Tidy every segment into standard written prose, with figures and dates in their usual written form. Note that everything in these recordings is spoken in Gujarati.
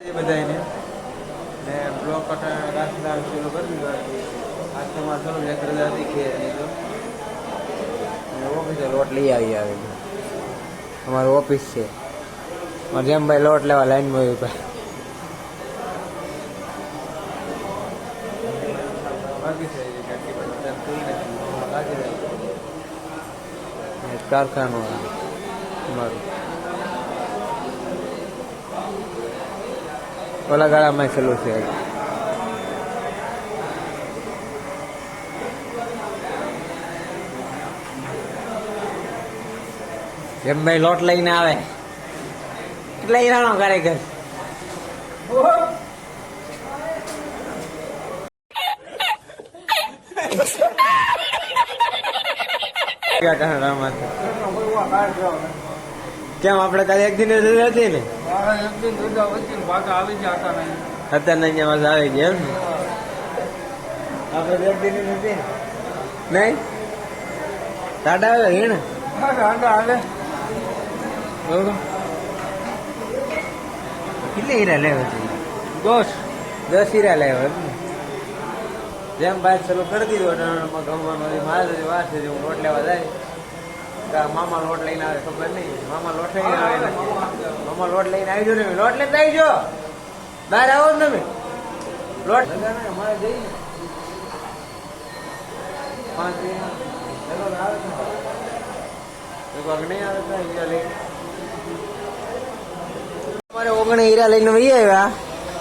બધાને ને બ્લોક રાખતા શરૂ કરી દીધો આજ તમારે ચલો એક રજા શીખીએ તો ઓફિસે લોટ લઈ આવી અમારું ઓફિસ છે જેમ ભાઈ લોટ લેવા લાઈનમાં ભાઈ કારખાનું અમારું ઓલા ગાળામાં ચલો છે જેમ ભાઈ લોટ લઈને આવે એટલે હીરાનો કાર્યકર કેમ આપડે કાલે એક દિન રજા હતી ને હતા નહીં આવી ગયા એમ આપડે એક દિન નથી નહીં સાડા આવે હીણ કેટલા હીરા લેવા છે 10 હીરા લેવા જેમ ભાઈ ચાલુ કરી દીધું ગમવાનું મારે વાત છે હું લોટ લેવા જાય મામા લોટ લઈને આવે ખબર નહીં મામા લોટ લઈને આવે મામા લોટ લઈને આવી જો ને લોટ લેતા આવી જો બહાર આવો ને તમે લોટ અમારે જઈએ 5 અમારે 19 હીરા લઈને વહી આવ્યા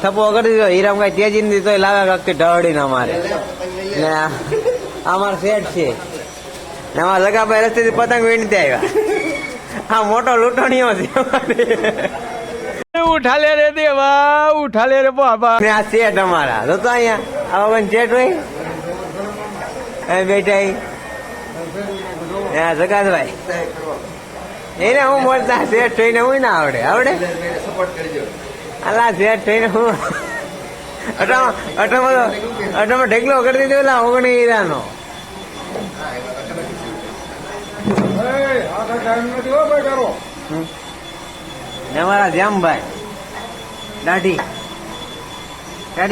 થપ્પો કરી દીધો હીરા કઈ તેજી નથી તો લાવે વખતે ઢળી ના મારે ને અમારે સેટ છે ને અમારા લગાભાઈ રસ્તેથી પતંગ વીણતી આવ્યા હા મોટો લૂંટણીઓ છે ઉઠાલે રે દેવા ઉઠાલે રે બાબા ને આ સેટ અમારા તો અહીંયા આ વગર સેટ હોય બેઠા જગાતભાઈ એને હું બોલતા સેટ થઈને હું ના આવડે અલા સેટ થઈને હું અટામાં ઢેકલો કરી દીધો પેલા 19 હીરાનો અમારા શ્યામભાઈ દાઢી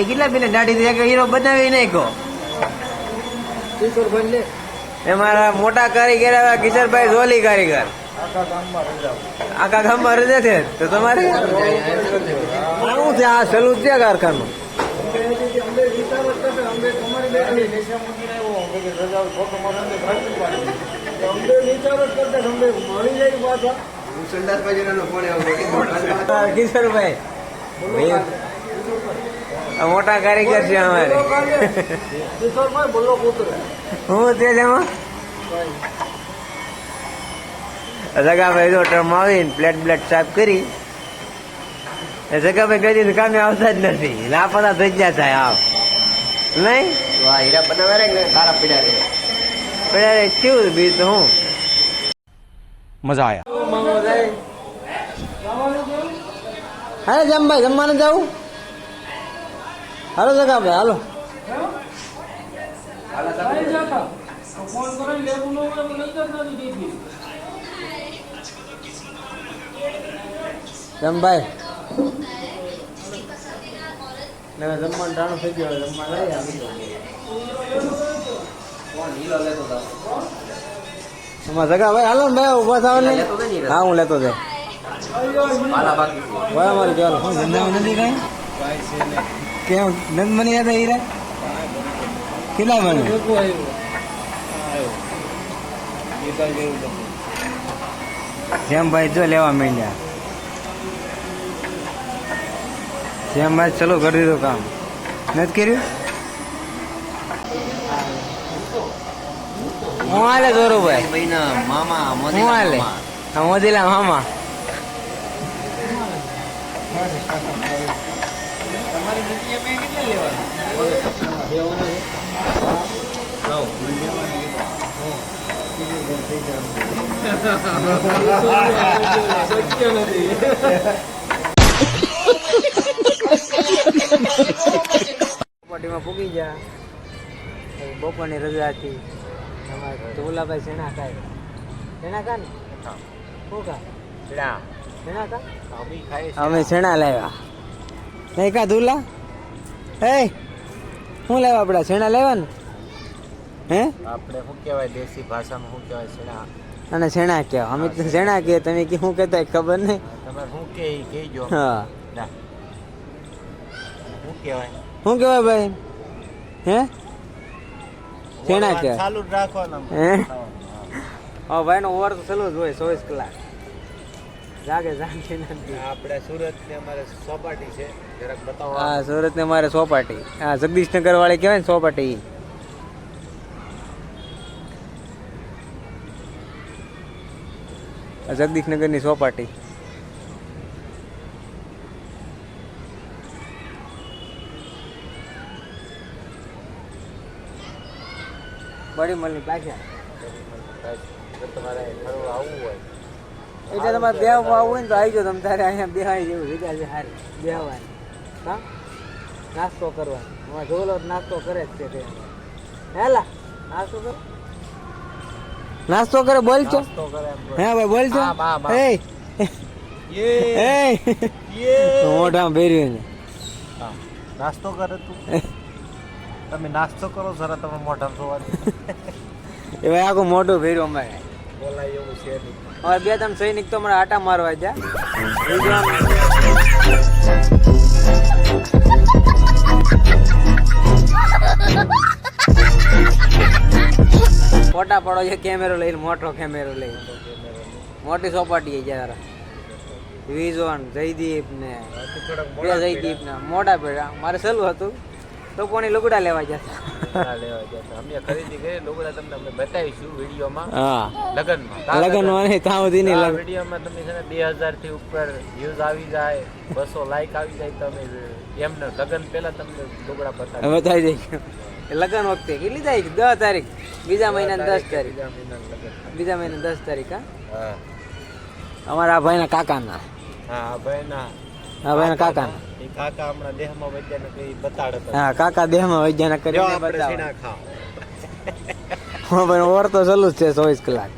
કેટલા પીને દાઢી હીરો બનાવી નાખ્યો અમારા મોટા કારીગર આવ્યા કિશોરભાઈ જોલી કારીગર આખા ગામમાં રજા છે તો તમારે શું છે આ સલું છે કારખાનું કિશોરભાઈ મોટા કારીગર છે અમારે હું તે એમાં જગાભાઈ જો ટર્મ આવીને પ્લેટ સાફ કરી જગાભાઈ કઈ દીધું કામે આવતા જ નથી લાપતા થઈ ગયા થાય આવ નહીં હીરા બનાવે સારા પીડા રે કેવું બીજ તો હું મજા આયા હાલો જમભાઈ જમવાનું જાવું હાલો જગાભાઈ હાલો જમભાઈ જમવાનું ટાણું થઈ ગયો જમવા લઈ એમાં જગા ભાઈ હાલો ને ભાઈ ઉભા થાવ ને હા હું લેતો જાય મારી ચાલો ધંધામાં નથી કઈ કેમ નથી મને યાદ હીરા કેટલા મને જેમ ભાઈ જો લેવા માંડ્યા જેમ ભાઈ ચલો કરી દીધું કામ નથી કર્યું હું હાલે દોરુભાઈ મામા હું હાલે મોદીલા મામા પાર્ટીમાં પૂગી ગયા બપોરની રજા હતી તો ઓલાભાઈ શેણા ખાય શેણા ખા ને શું ખા શેણા ખા અમે શેણા લાવ્યા નહીં કા ધુલા એ શું લેવા આપડા છેણા લેવા ને હે આપણે શું કહેવાય દેશી ભાષામાં શું કહેવાય છેડા અને છેણા કહેવા અમે તો છેણા કહે તમે કે શું કહેતા હોય ખબર નહીં તમારે શું કે ઈ કહેજો હા ના શું કહેવાય શું કહેવાય ભાઈ હે છેણા બોલવાનું કહેવાય ચાલુ જ રાખવાનું હે હા ભાઈ નો ઓવર તો ચાલુ જ હોય 24 કલાક જાગે નથી આપણે સુરત ને અમારે સોપાટી છે જરાક બતાવો હા સુરત ને મારે સોપાટી હા જગદીશનગર વાળી કહેવાય ને સોપાટી જગદીશનગર ની સોપાટી બડી મળી પાછા જો તમારે ફરવા આવવું હોય એટલે તમારે બેહવા આવવું હોય ને તો આવી જાઓ તમે તારે અહીંયા બેહાય જેવું જગ્યા છે સારી બેહવાની હા નાસ્તો કરવાનો અમારે જોલો નાસ્તો કરે જ છે તે હેલા નાસ્તો કરો નાસ્તો કરે બોલ છો નાસ્તો કરે એમ હે ભાઈ બોલ છો હા, બા, બા. એ યે એ મોઢામાં ભેર્યું ને હા, નાસ્તો કરે તું તમે નાસ્તો કરો જરા તમે મોઢામાં જોવાનું એ ભાઈ આખું મોઢું ભેર્યું અમારે બોલાય એવું છે નહીં હવે બે ત્રણ સૈનિક તો મને આટા મારવા જા ફોટા પડો છે કેમેરો લઈને મોટો કેમેરો લઈને મોટી સોપાટી જરા વિઝોન જયદીપ ને થોડાક બે જયદીપ ને મોટા પેડા મારે સહેલું હતું તો કોની લુગડા લેવા જતા મોડા લેવા જતા અમે ખરીદી કરી લુગડા તમને અમે બતાવીશું વિડીયોમાં હા લગનમાં લગન વાને ત્યાં સુધી નહીં આ લગન વિડીયોમાં તમે છે ને 2000 થી ઉપર વ્યૂઝ આવી જાય 200 લાઈક આવી જાય તમે એમને લગન પહેલા તમને લુગડા બતાવી બતાવી દઈશું લગન વખતે કેટલી તારીખ 10 તારીખ બીજા મહિના 10 તારીખ બીજા મહિનાનું લગન બીજા મહિના 10 તારીખ હા હા અમારા ભાઈના કાકાના હા ભાઈના હા ભાઈના કાકાના એ કાકા હમણાં દેહમાં વૈદ્યાને કઈ બતાડત હા કાકા દેહમાં વૈજ્ઞાનિક કરીને આપણે બતાવે સીણા ખાઓ હા ભાઈ ઓર તો ચાલુ જ છે 24 કલાક